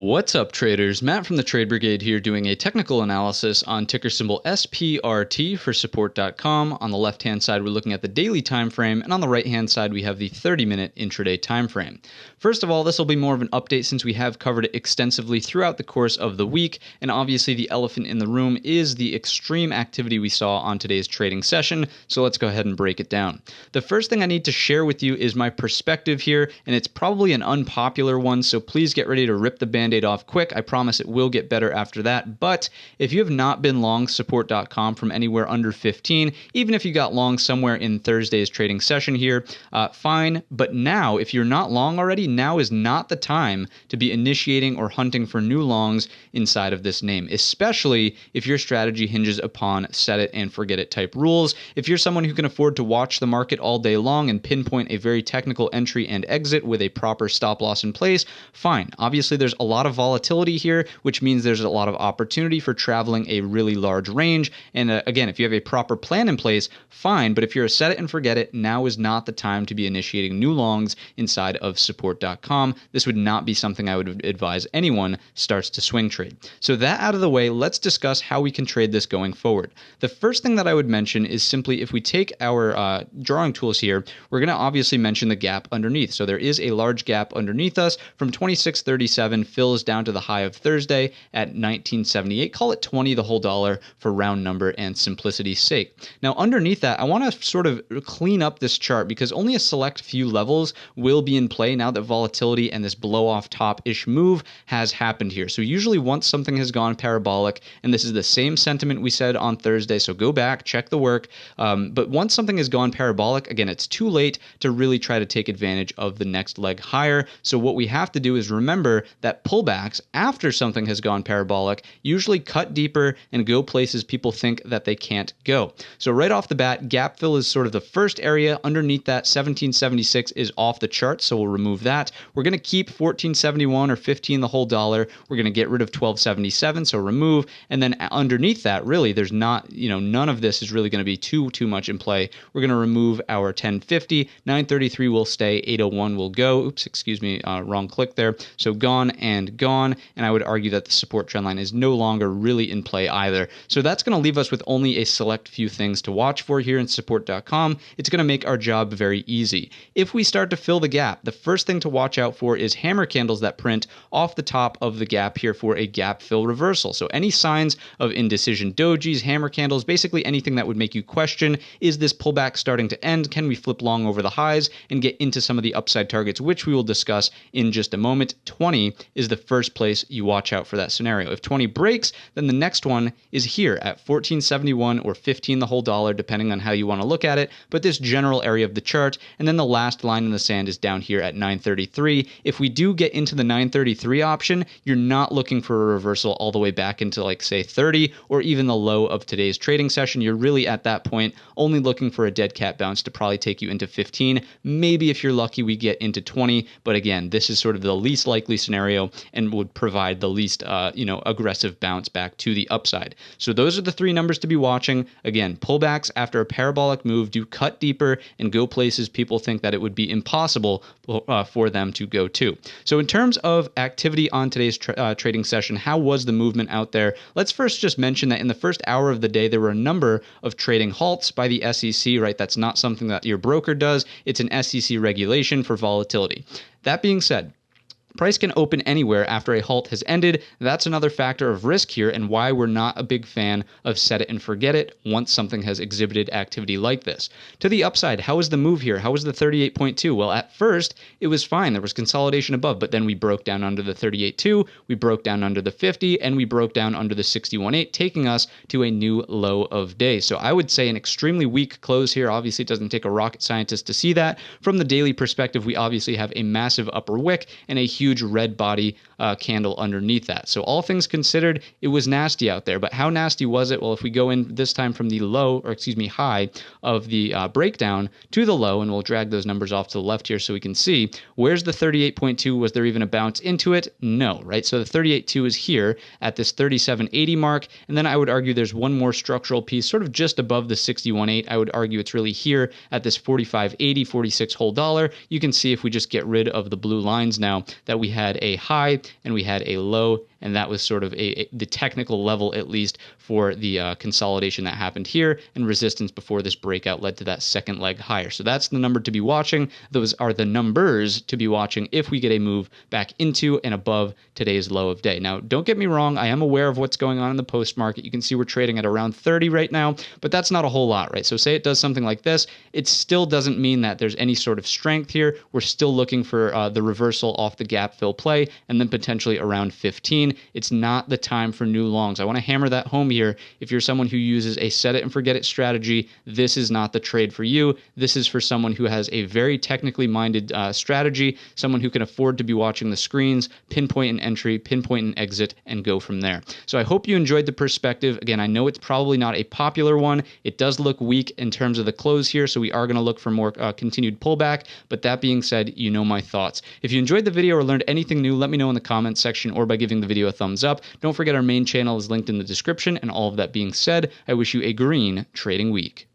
What's up, traders? Matt from the Trade Brigade here doing a technical analysis on ticker symbol SPRT for support.com. On the left-hand side, we're looking at the daily time frame, and on the right-hand side, we have the 30-minute intraday time frame. First of all, this will be more of an update since we have covered it extensively throughout the course of the week, and obviously the elephant in the room is the extreme activity we saw on today's trading session, so let's go ahead and break it down. The first thing I need to share with you is my perspective here, and it's probably an unpopular one, so please get ready to rip the band-aid off quick. I promise it will get better after that. But if you have not been long support.com from anywhere under 15, even if you got long somewhere in Thursday's trading session here, fine. But now, if you're not long already, now is not the time to be initiating or hunting for new longs inside of this name, especially if your strategy hinges upon set it and forget it type rules. If you're someone who can afford to watch the market all day long and pinpoint a very technical entry and exit with a proper stop loss in place, fine. Obviously, there's a lot of volatility here, which means there's a lot of opportunity for traveling a really large range. And again, if you have a proper plan in place, fine. But if you're a set it and forget it, now is not the time to be initiating new longs inside of support.com. This would not be something I would advise anyone starts to swing trade. So that out of the way, let's discuss how we can trade this going forward. The first thing that I would mention is simply if we take our drawing tools here, we're going to obviously mention the gap underneath. So there is a large gap underneath us from 2637 fills down to the high of Thursday at 1978. Call it 20 the whole dollar for round number and simplicity's sake. Now underneath that, I want to sort of clean up this chart because only a select few levels will be in play now that volatility and this blow off top-ish move has happened here. So usually once something has gone parabolic, and this is the same sentiment we said on Thursday, so go back, check the work, but once something has gone parabolic, again, it's too late to really try to take advantage of the next leg higher. So what we have to do is remember that pullbacks after something has gone parabolic usually cut deeper and go places people think that they can't go. So right off the bat, gap fill is sort of the first area. Underneath that, 1776 is off the chart, so we'll remove that. We're going to keep 1471 or 15 the whole dollar. We're going to get rid of 1277, so remove. And then underneath that, really, there's not, none of this is really going to be too much in play. We're going to remove our 1050. 933 will stay. 801 will go. Oops, excuse me, wrong click there. So gone and gone, and I would argue that the support trend line is no longer really in play either. So that's going to leave us with only a select few things to watch for here in support.com. It's going to make our job very easy. If we start to fill the gap, the first thing to watch out for is hammer candles that print off the top of the gap here for a gap fill reversal. So any signs of indecision dojis, hammer candles, basically anything that would make you question, is this pullback starting to end? Can we flip long over the highs and get into some of the upside targets, which we will discuss in just a moment. 20 is the first place you watch out for that scenario. If 20 breaks, then the next one is here at 1471 or 15 the whole dollar, depending on how you want to look at it, but this general area of the chart. And then the last line in the sand is down here at 933. If we do get into the 933 option, you're not looking for a reversal all the way back into, like, say 30 or even the low of today's trading session. You're really at that point only looking for a dead cat bounce to probably take you into 15. Maybe if you're lucky, we get into 20. But again, this is sort of the least likely scenario and would provide the least aggressive bounce back to the upside. So those are the three numbers to be watching. Again, pullbacks after a parabolic move do cut deeper and go places people think that it would be impossible for them to go to. So in terms of activity on today's trading session, how was the movement out there? Let's first just mention that in the first hour of the day, there were a number of trading halts by the SEC, right? That's not something that your broker does. It's an SEC regulation for volatility. That being said, price can open anywhere after a halt has ended. That's another factor of risk here and why we're not a big fan of set it and forget it once something has exhibited activity like this. To the upside, how was the move here? How was the 38.2? Well, at first, it was fine. There was consolidation above, but then we broke down under the 38.2, we broke down under the 50, and we broke down under the 61.8, taking us to a new low of day. So I would say an extremely weak close here. Obviously, it doesn't take a rocket scientist to see that. From the daily perspective, we obviously have a massive upper wick and a huge red body candle underneath that. So all things considered, it was nasty out there. But how nasty was it? Well, if we go in this time from the high of the breakdown to the low, and we'll drag those numbers off to the left here so we can see, where's the 38.2? Was there even a bounce into it? No, right? So the 38.2 is here at this 37.80 mark. And then I would argue there's one more structural piece sort of just above the 61.8. I would argue it's really here at this 45.80, 46 whole dollar. You can see if we just get rid of the blue lines now that that we had a high and we had a low, and that was sort of the technical level, at least, for the consolidation that happened here, and resistance before this breakout led to that second leg higher. So that's the number to be watching. Those are the numbers to be watching if we get a move back into and above today's low of day. Now, don't get me wrong, I am aware of what's going on in the post market. You can see we're trading at around 30 right now, but that's not a whole lot, right? So say it does something like this, it still doesn't mean that there's any sort of strength here. We're still looking for the reversal off the gap fill play, and then potentially around 15. It's not the time for new longs. I want to hammer that home here. If you're someone who uses a set it and forget it strategy, this is not the trade for you. This is for someone who has a very technically minded strategy, someone who can afford to be watching the screens, pinpoint an entry, pinpoint an exit, and go from there. So I hope you enjoyed the perspective. Again, I know it's probably not a popular one. It does look weak in terms of the close here, so we are going to look for more continued pullback. But that being said, you know my thoughts. If you enjoyed the video or learned anything new, let me know in the comments section or by giving the video a thumbs up. Don't forget our main channel is linked in the description, and all of that being said, I wish you a green trading week.